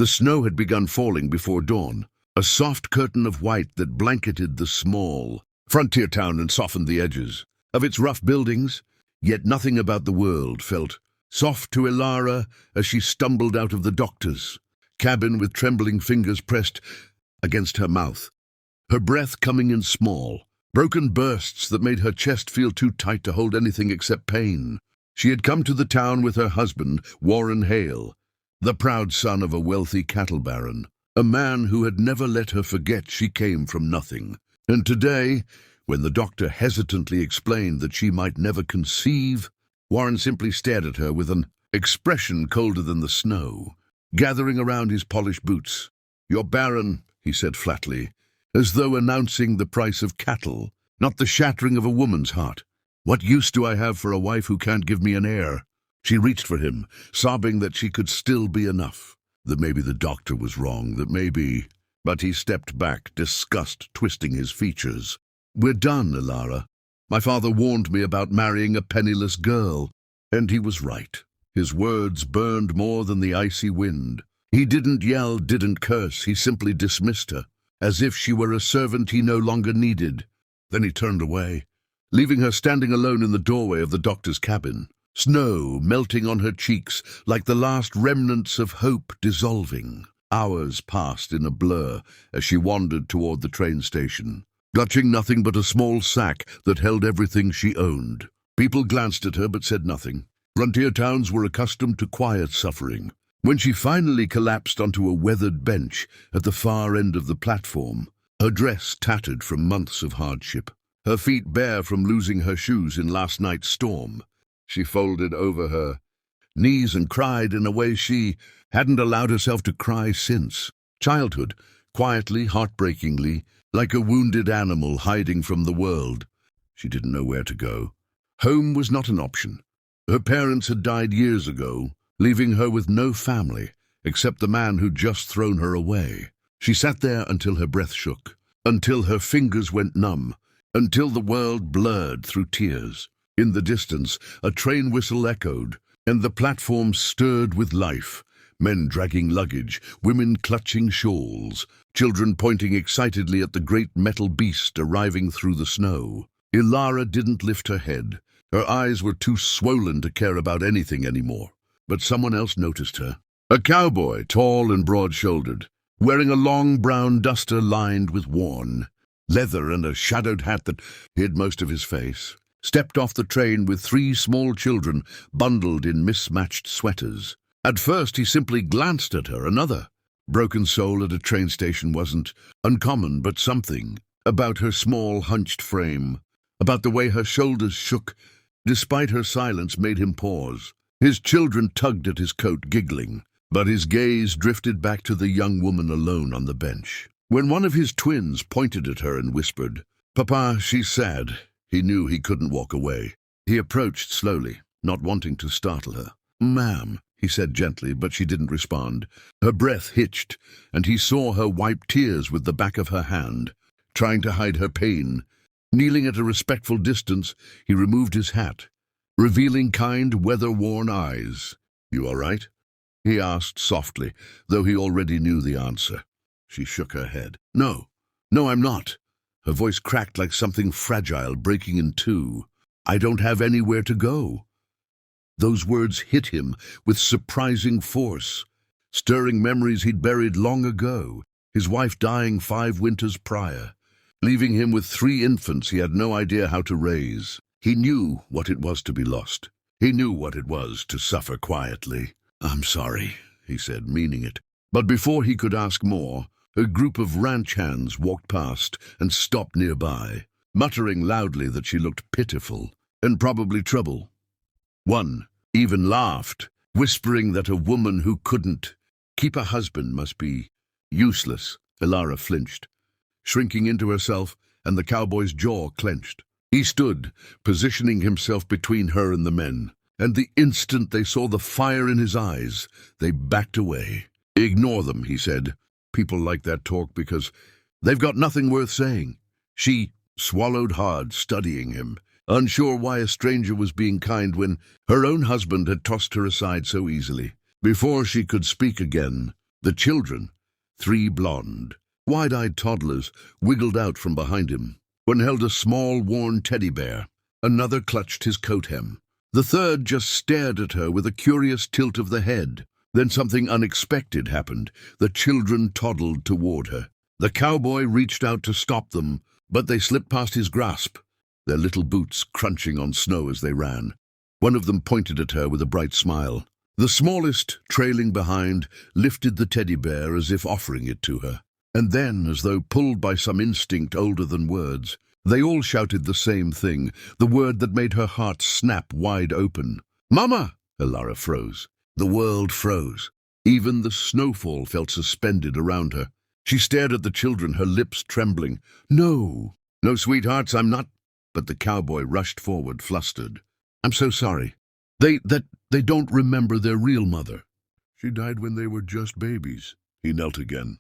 The snow had begun falling before dawn, a soft curtain of white that blanketed the small frontier town and softened the edges of its rough buildings, yet nothing about the world felt soft to Ilara as she stumbled out of the doctor's cabin with trembling fingers pressed against her mouth, her breath coming in small, broken bursts that made her chest feel too tight to hold anything except pain. She had come to the town with her husband, Warren Hale, the proud son of a wealthy cattle baron, a man who had never let her forget she came from nothing. And today, when the doctor hesitantly explained that she might never conceive, Warren simply stared at her with an expression colder than the snow, gathering around his polished boots. "You're barren," he said flatly, as though announcing the price of cattle, not the shattering of a woman's heart. "What use do I have for a wife who can't give me an heir?" She reached for him, sobbing that she could still be enough, that maybe the doctor was wrong, that maybe... But he stepped back, disgust twisting his features. "We're done, Ilara. My father warned me about marrying a penniless girl, and he was right." His words burned more than the icy wind. He didn't yell, didn't curse, he simply dismissed her, as if she were a servant he no longer needed. Then he turned away, leaving her standing alone in the doorway of the doctor's cabin, snow melting on her cheeks like the last remnants of hope dissolving. Hours passed in a blur as she wandered toward the train station, clutching nothing but a small sack that held everything she owned. People glanced at her but said nothing. Frontier towns were accustomed to quiet suffering. When she finally collapsed onto a weathered bench at the far end of the platform, her dress tattered from months of hardship, her feet bare from losing her shoes in last night's storm, she folded over her knees and cried in a way she hadn't allowed herself to cry since childhood, quietly, heartbreakingly, like a wounded animal hiding from the world. She didn't know where to go. Home was not an option. Her parents had died years ago, leaving her with no family except the man who'd just thrown her away. She sat there until her breath shook, until her fingers went numb, until the world blurred through tears. In the distance, a train whistle echoed, and the platform stirred with life. Men dragging luggage, women clutching shawls, children pointing excitedly at the great metal beast arriving through the snow. Ilara didn't lift her head. Her eyes were too swollen to care about anything anymore. But someone else noticed her. A cowboy, tall and broad-shouldered, wearing a long brown duster lined with worn leather and a shadowed hat that hid most of his face, stepped off the train with 3 small children bundled in mismatched sweaters. At first he simply glanced at her, another broken soul at a train station wasn't uncommon, but something about her small, hunched frame, about the way her shoulders shook despite her silence, made him pause. His children tugged at his coat, giggling, but his gaze drifted back to the young woman alone on the bench. When one of his twins pointed at her and whispered, "Papa, she's sad," he knew he couldn't walk away. He approached slowly, not wanting to startle her. "Ma'am," he said gently, but she didn't respond. Her breath hitched, and he saw her wipe tears with the back of her hand, trying to hide her pain. Kneeling at a respectful distance, he removed his hat, revealing kind, weather-worn eyes. "You all right?" he asked softly, though he already knew the answer. She shook her head. No, I'm not." Her voice cracked like something fragile breaking in two. "I don't have anywhere to go." Those words hit him with surprising force, stirring memories he'd buried long ago, his wife dying 5 winters prior, leaving him with 3 infants he had no idea how to raise. He knew what it was to be lost. He knew what it was to suffer quietly. "I'm sorry," he said, meaning it. But before he could ask more, a group of ranch hands walked past and stopped nearby, muttering loudly that she looked pitiful and probably trouble. One even laughed, whispering that a woman who couldn't keep a husband must be useless. Ilara flinched, shrinking into herself, and the cowboy's jaw clenched. He stood, positioning himself between her and the men, and the instant they saw the fire in his eyes, they backed away. "Ignore them," he said. "People like that talk because they've got nothing worth saying." She swallowed hard, studying him, unsure why a stranger was being kind when her own husband had tossed her aside so easily. Before she could speak again, The children, 3 blonde, wide-eyed toddlers, wiggled out from behind him. One held a small, worn teddy bear. Another clutched his coat hem. The third just stared at her with a curious tilt of the head. Then something unexpected happened. The children toddled toward her. The cowboy reached out to stop them, but they slipped past his grasp, their little boots crunching on snow as they ran. One of them pointed at her with a bright smile. The smallest, trailing behind, lifted the teddy bear as if offering it to her. And then, as though pulled by some instinct older than words, they all shouted the same thing, the word that made her heart snap wide open. "Mama!" Elara froze. The world froze. Even the snowfall felt suspended around her. She stared at the children, her lips trembling. "No, no, sweethearts, I'm not—" But the cowboy rushed forward, flustered. "I'm so sorry. They don't remember their real mother. She died when they were just babies." He knelt again,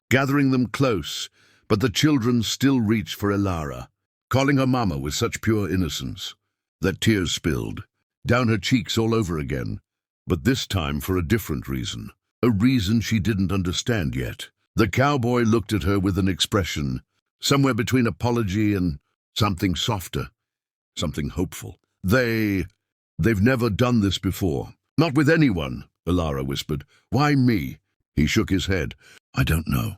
gathering them close, but the children still reached for Elara, calling her mama with such pure innocence that tears spilled down her cheeks all over again, but this time for a different reason, a reason she didn't understand yet. The cowboy looked at her with an expression, somewhere between apology and something softer, something hopeful. They've never done this before. Not with anyone, Elara whispered. "Why me?" He shook his head. "I don't know.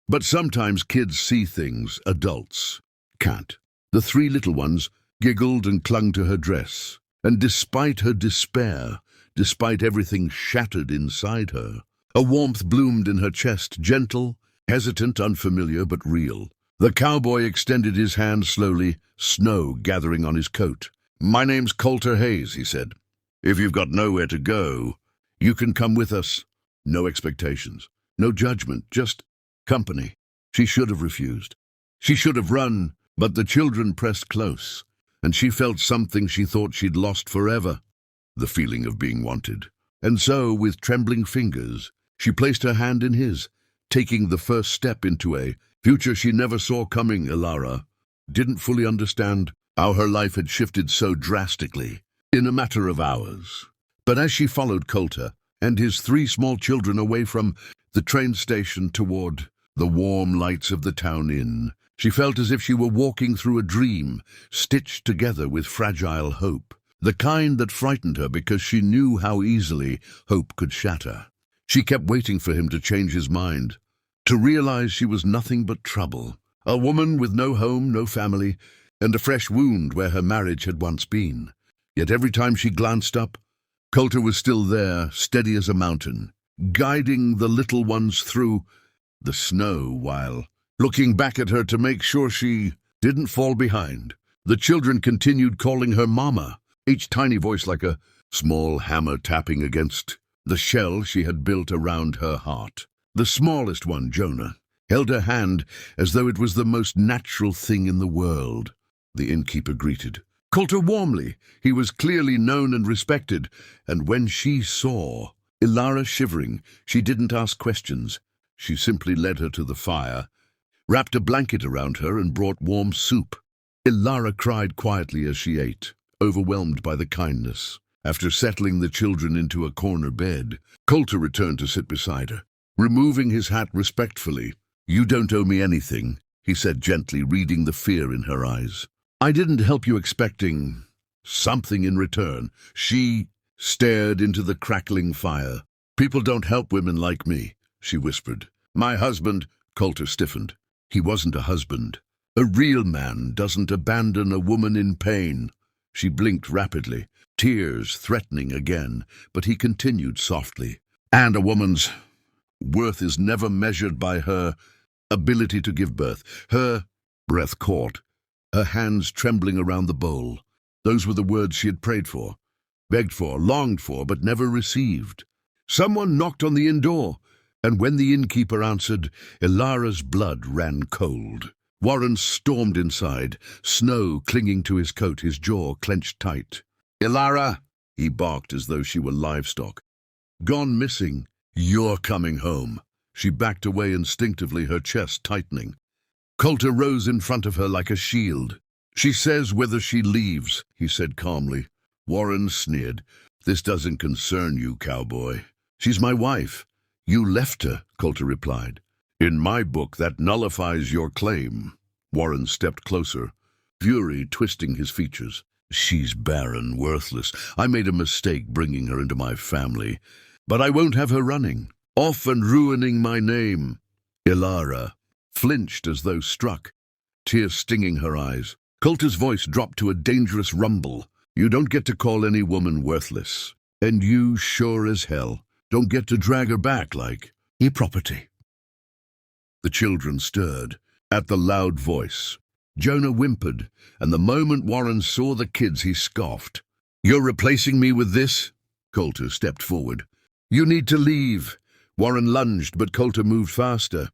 But sometimes kids see things adults can't." The 3 little ones giggled and clung to her dress. And despite her despair, despite everything shattered inside her, a warmth bloomed in her chest, gentle, hesitant, unfamiliar, but real. The cowboy extended his hand slowly, snow gathering on his coat. "My name's Coulter Hayes," he said. "If you've got nowhere to go, you can come with us. No expectations, no judgment, just company." She should have refused. She should have run, but the children pressed close, and she felt something she thought she'd lost forever, the feeling of being wanted. And so, with trembling fingers, she placed her hand in his, taking the first step into a future she never saw coming. Elara didn't fully understand how her life had shifted so drastically in a matter of hours. But as she followed Coulter and his 3 small children away from the train station toward the warm lights of the town inn, she felt as if she were walking through a dream, stitched together with fragile hope, the kind that frightened her because she knew how easily hope could shatter. She kept waiting for him to change his mind, to realize she was nothing but trouble, a woman with no home, no family, and a fresh wound where her marriage had once been. Yet every time she glanced up, Coulter was still there, steady as a mountain, guiding the little ones through the snow while looking back at her to make sure she didn't fall behind. The children continued calling her Mama, each tiny voice like a small hammer tapping against the shell she had built around her heart. The smallest one, Jonah, held her hand as though it was the most natural thing in the world. The innkeeper greeted Coulter warmly. He was clearly known and respected, and when she saw Elara shivering, she didn't ask questions. She simply led her to the fire, wrapped a blanket around her, and brought warm soup. Elara cried quietly as she ate, overwhelmed by the kindness. After settling the children into a corner bed, Coulter returned to sit beside her, removing his hat respectfully. "You don't owe me anything," he said gently, reading the fear in her eyes. "I didn't help you expecting something in return." She stared into the crackling fire. "People don't help women like me," she whispered. "My husband—" Coulter stiffened. He wasn't a husband. A real man doesn't abandon a woman in pain. She blinked rapidly, tears threatening again, but he continued softly. "And a woman's worth is never measured by her ability to give birth." Her breath caught, her hands trembling around the bowl. Those were the words she had prayed for, begged for, longed for, but never received. Someone knocked on the inn door, and when the innkeeper answered, Elara's blood ran cold. Warren stormed inside, snow clinging to his coat, his jaw clenched tight. "Elara," he barked as though she were livestock. "Gone missing. You're coming home." She backed away instinctively, her chest tightening. Coulter rose in front of her like a shield. "She says whether she leaves," he said calmly. Warren sneered. "This doesn't concern you, cowboy. She's my wife. You left her, Coulter replied. In my book, that nullifies your claim. Warren stepped closer, fury twisting his features. She's barren, worthless. I made a mistake bringing her into my family. But I won't have her running, off and ruining my name. Ilara flinched as though struck, tears stinging her eyes. Coulter's voice dropped to a dangerous rumble. You don't get to call any woman worthless. And you, sure as hell, don't get to drag her back like a property. The children stirred at the loud voice. Jonah whimpered, and the moment Warren saw the kids, he scoffed. You're replacing me with this? Coulter stepped forward. You need to leave. Warren lunged, but Coulter moved faster,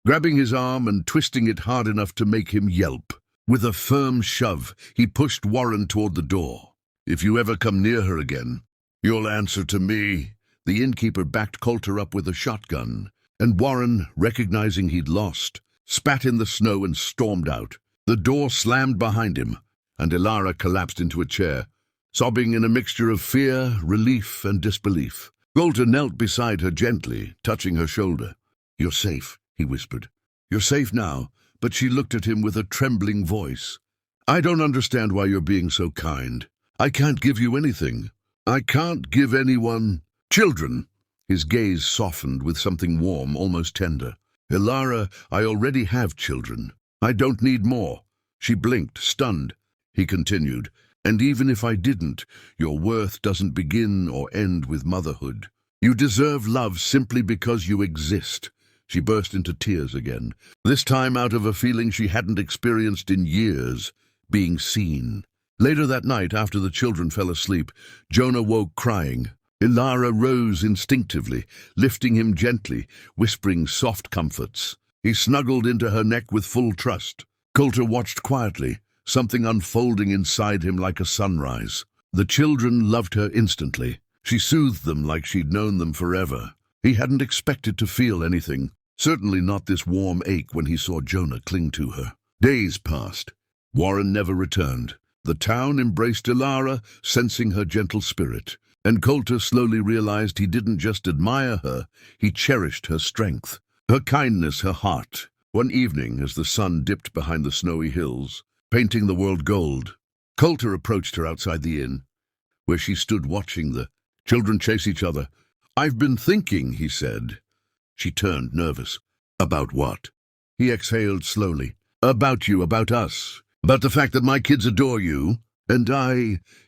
grabbing his arm and twisting it hard enough to make him yelp. With a firm shove, he pushed Warren toward the door. If you ever come near her again, you'll answer to me. The innkeeper backed Coulter up with a shotgun, and Warren, recognizing he'd lost, spat in the snow and stormed out. The door slammed behind him, and Ilara collapsed into a chair, sobbing in a mixture of fear, relief, and disbelief. Coulter knelt beside her gently, touching her shoulder. You're safe, he whispered. You're safe now, but she looked at him with a trembling voice. I don't understand why you're being so kind. I can't give you anything. I can't give anyone children. His gaze softened with something warm, almost tender. Ilara, I already have children. I don't need more. She blinked, stunned. He continued, and even if I didn't, your worth doesn't begin or end with motherhood. You deserve love simply because you exist. She burst into tears again, this time out of a feeling she hadn't experienced in years, being seen. Later that night, after the children fell asleep, Jonah woke crying. Ilara rose instinctively, lifting him gently, whispering soft comforts. He snuggled into her neck with full trust. Coulter watched quietly, something unfolding inside him like a sunrise. The children loved her instantly. She soothed them like she'd known them forever. He hadn't expected to feel anything, certainly not this warm ache when he saw Jonah cling to her. Days passed. Warren never returned. The town embraced Ilara, sensing her gentle spirit, and Coulter slowly realized he didn't just admire her, he cherished her strength, her kindness, her heart. One evening, as the sun dipped behind the snowy hills, painting the world gold, Coulter approached her outside the inn, where she stood watching the children chase each other. I've been thinking, he said. She turned, nervous. About what? He exhaled slowly. About you, about us. About the fact that my kids adore you, and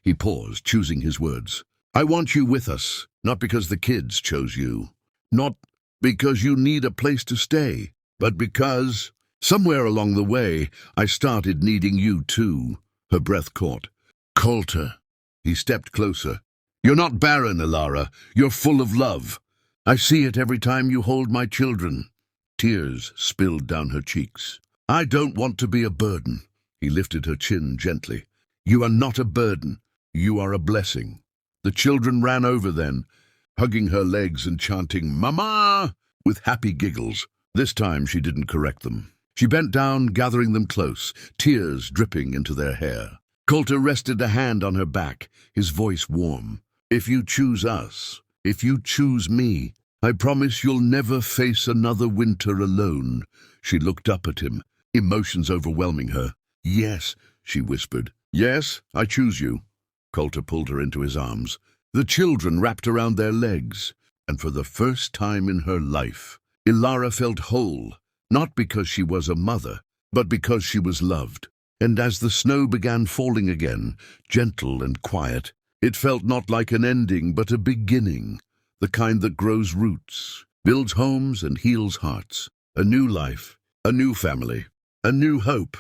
he paused, choosing his words. I want you with us, not because the kids chose you. Not because you need a place to stay, but because, somewhere along the way, I started needing you too. Her breath caught. Coulter. He stepped closer. You're not barren, Ilara. You're full of love. I see it every time you hold my children. Tears spilled down her cheeks. I don't want to be a burden. He lifted her chin gently. You are not a burden. You are a blessing. The children ran over then, hugging her legs and chanting, Mama! With happy giggles. This time she didn't correct them. She bent down, gathering them close, tears dripping into their hair. Coulter rested a hand on her back, his voice warm. If you choose us, if you choose me, I promise you'll never face another winter alone. She looked up at him, emotions overwhelming her. Yes, she whispered. Yes, I choose you. Coulter pulled her into his arms. The children wrapped around their legs, and for the first time in her life, Ilara felt whole, not because she was a mother, but because she was loved. And as the snow began falling again, gentle and quiet, it felt not like an ending but a beginning, the kind that grows roots, builds homes and heals hearts. A new life, a new family, a new hope.